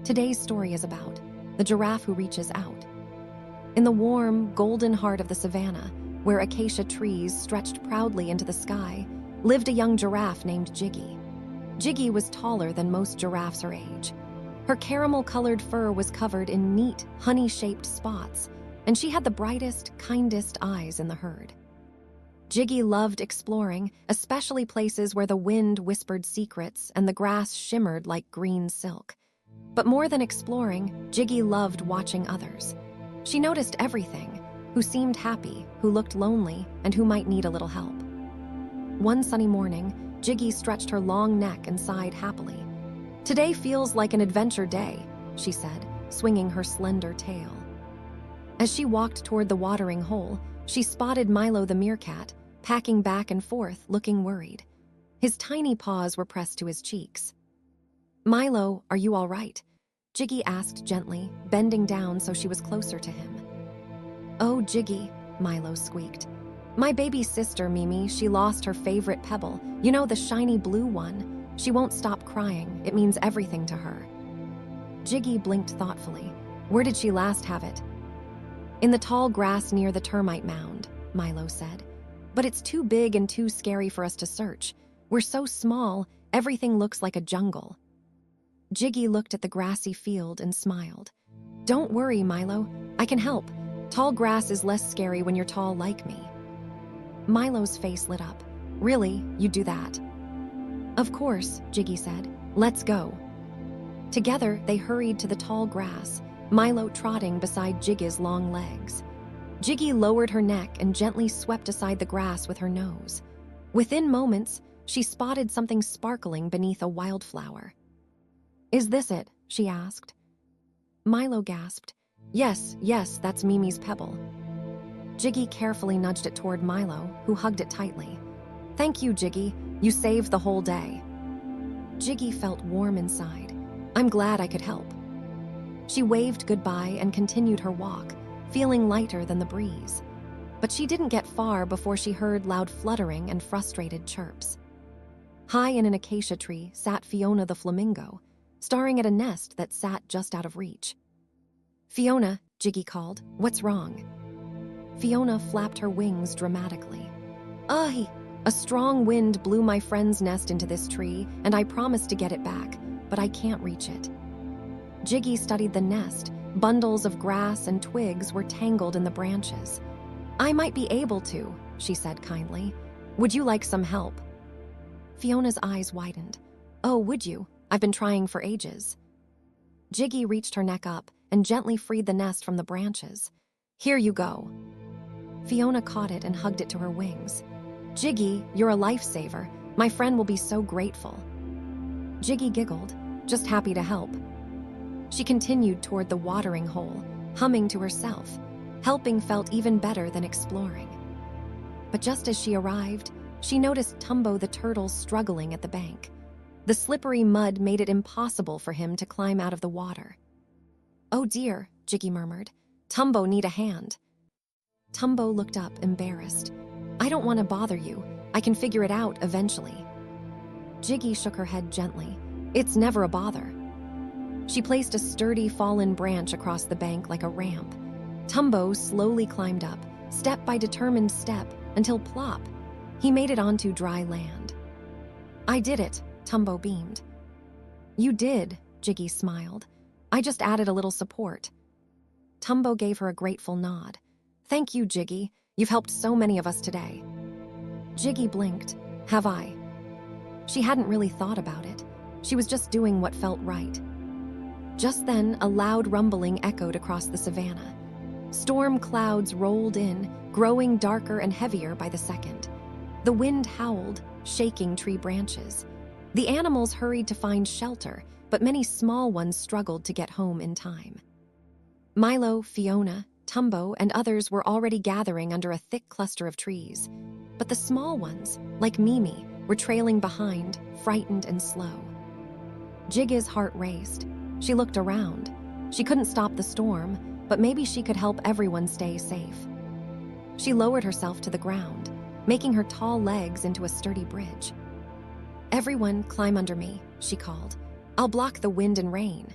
Today's story is about the giraffe who reaches out. In the warm, golden heart of the savannah, where acacia trees stretched proudly into the sky, lived a young giraffe named Gigi. Gigi was taller than most giraffes her age. Her caramel-colored fur was covered in neat, honey-shaped spots, and she had the brightest, kindest eyes in the herd. Gigi loved exploring, especially places where the wind whispered secrets and the grass shimmered like green silk. But more than exploring, Gigi loved watching others. She noticed everything: who seemed happy, who looked lonely, and who might need a little help. One sunny morning, Gigi stretched her long neck and sighed happily. "Today feels like an adventure day," she said, swinging her slender tail. As she walked toward the watering hole, she spotted Milo the meerkat, packing back and forth, looking worried. His tiny paws were pressed to his cheeks. "Milo, are you all right?" Gigi asked gently, bending down so she was closer to him. "Oh, Gigi," Milo squeaked. "My baby sister, Mimi, she lost her favorite pebble. You know, the shiny blue one. She won't stop crying. It means everything to her." Gigi blinked thoughtfully. "Where did she last have it?" "In the tall grass near the termite mound," Milo said. "But it's too big and too scary for us to search. We're so small, everything looks like a jungle." Gigi looked at the grassy field and smiled. "Don't worry, Milo. I can help. Tall grass is less scary when you're tall like me." Milo's face lit up. "Really? You'd do that?" "Of course," Gigi said. "Let's go." Together, they hurried to the tall grass, Milo trotting beside Gigi's long legs. Gigi lowered her neck and gently swept aside the grass with her nose. Within moments, she spotted something sparkling beneath a wildflower. "Is this it?" she asked. Milo gasped. Yes, that's Mimi's pebble." Gigi carefully nudged it toward Milo, who hugged it tightly. "Thank you, Gigi. You saved the whole day." Gigi felt warm inside. "I'm glad I could help." She waved goodbye and continued her walk, feeling lighter than the breeze. But she didn't get far before she heard loud fluttering and frustrated chirps. High in an acacia tree sat Fiona the flamingo, staring at a nest that sat just out of reach. "Fiona," Gigi called, "what's wrong?" Fiona flapped her wings dramatically. A strong wind blew my friend's nest into this tree, and I promised to get it back, but I can't reach it." Gigi studied the nest. Bundles of grass and twigs were tangled in the branches. "I might be able to," she said kindly. "Would you like some help?" Fiona's eyes widened. "Oh, would you? I've been trying for ages." Gigi reached her neck up and gently freed the nest from the branches. "Here you go." Fiona caught it and hugged it to her wings. "Gigi, you're a lifesaver. My friend will be so grateful." Gigi giggled, just happy to help. She continued toward the watering hole, humming to herself. Helping felt even better than exploring. But just as she arrived, she noticed Tumbo the turtle struggling at the bank. The slippery mud made it impossible for him to climb out of the water. "Oh dear," Gigi murmured. "Tumbo need a hand." Tumbo looked up, embarrassed. "I don't want to bother you. I can figure it out eventually." Gigi shook her head gently. "It's never a bother." She placed a sturdy fallen branch across the bank like a ramp. Tumbo slowly climbed up, step by determined step, until plop, he made it onto dry land. "I did it," Tumbo beamed. "You did," Gigi smiled. "I just added a little support." Tumbo gave her a grateful nod. "Thank you, Gigi. You've helped so many of us today." Gigi blinked. "Have I?" She hadn't really thought about it. She was just doing what felt right. Just then, a loud rumbling echoed across the savannah. Storm clouds rolled in, growing darker and heavier by the second. The wind howled, shaking tree branches. The animals hurried to find shelter, but many small ones struggled to get home in time. Milo, Fiona, Tumbo, and others were already gathering under a thick cluster of trees. But the small ones, like Mimi, were trailing behind, frightened and slow. Gigi's heart raced. She looked around. She couldn't stop the storm, but maybe she could help everyone stay safe. She lowered herself to the ground, making her tall legs into a sturdy bridge. "Everyone climb under me," she called. "I'll block the wind and rain."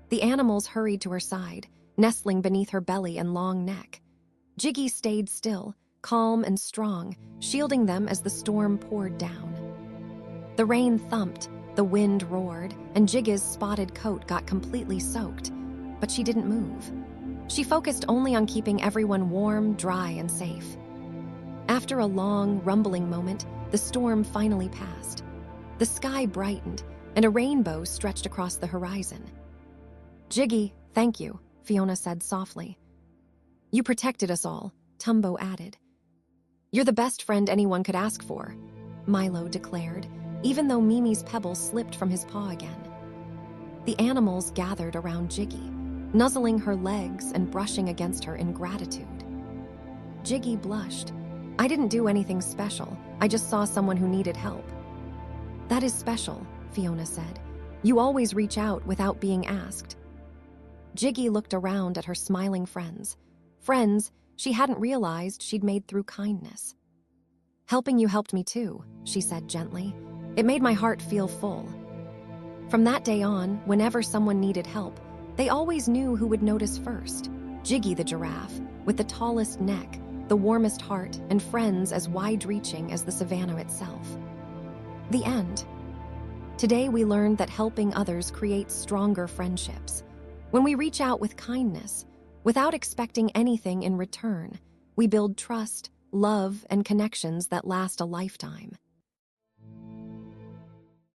The animals hurried to her side, nestling beneath her belly and long neck. Gigi stayed still, calm and strong, shielding them as the storm poured down. The rain thumped, the wind roared, and Gigi's spotted coat got completely soaked, but she didn't move. She focused only on keeping everyone warm, dry, and safe. After a long, rumbling moment, the storm finally passed. The sky brightened, and a rainbow stretched across the horizon. "Gigi, thank you," Fiona said softly. "You protected us all," Tumbo added. "You're the best friend anyone could ask for," Milo declared, even though Mimi's pebble slipped from his paw again. The animals gathered around Gigi, nuzzling her legs and brushing against her in gratitude. Gigi blushed. "I didn't do anything special. I just saw someone who needed help." "That is special," Fiona said. "You always reach out without being asked." Gigi looked around at her smiling friends. Friends she hadn't realized she'd made through kindness. "Helping you helped me too," she said gently. "It made my heart feel full." From that day on, whenever someone needed help, they always knew who would notice first. Gigi the giraffe, with the tallest neck, the warmest heart, and friends as wide-reaching as the savannah itself. The end. Today we learned that helping others creates stronger friendships. When we reach out with kindness, without expecting anything in return, we build trust, love, and connections that last a lifetime.